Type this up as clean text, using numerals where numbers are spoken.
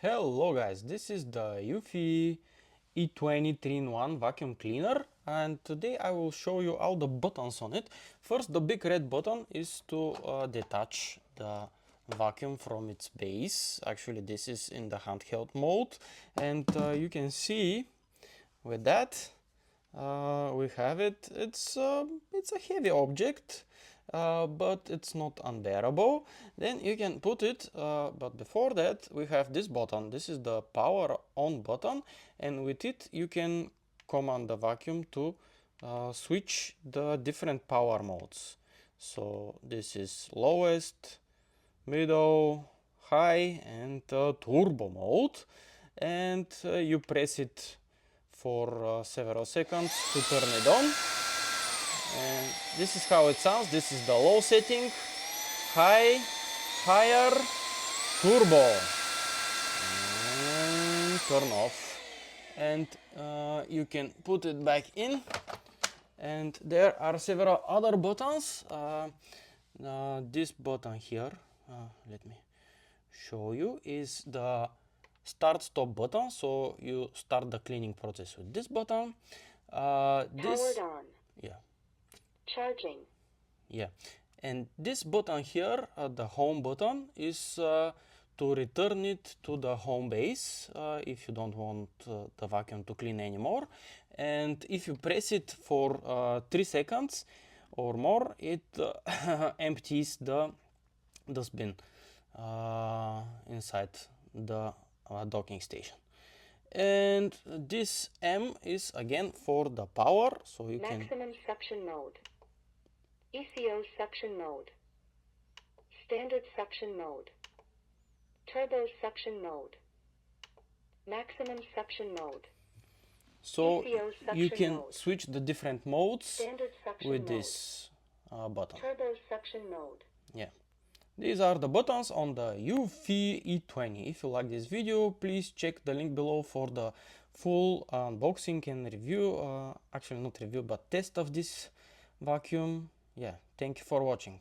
Hello guys, this is the Eufy E20 3-in-1 vacuum cleaner, and today I will show you all the buttons on it. First, the big red button is to detach the vacuum from its base. Actually, this is in the handheld mode, and you can see with that we have it. It's a heavy object, but it's not unbearable. Then you can put it, but before that we have this button. This is the power on button, and with it you can command the vacuum to switch the different power modes. So this is lowest, middle, high, and turbo mode, and you press it for several seconds to turn it on. And this is how it sounds. This is the low setting, high, higher, turbo, and turn off. And you can put it back in, and there are several other buttons. This button here, let me show you, is the start stop button, so you start the cleaning process with this button. Powered on. Yeah. Charging. Yeah, and this button here, the home button, is to return it to the home base if you don't want the vacuum to clean anymore. And if you press it for 3 seconds or more, it empties the dustbin inside the docking station. And this M is again for the power, so you can Maximum suction mode. ECO suction mode. Standard suction mode. Turbo suction mode. Maximum suction mode. So ECO you suction can mode. switch the different modes Standard suction with mode. this button. Turbo suction mode. Yeah, these are the buttons on the Eufy E20. If you like this video, please check the link below for the full unboxing and review, actually not review but test of this vacuum. Yeah, thank you for watching.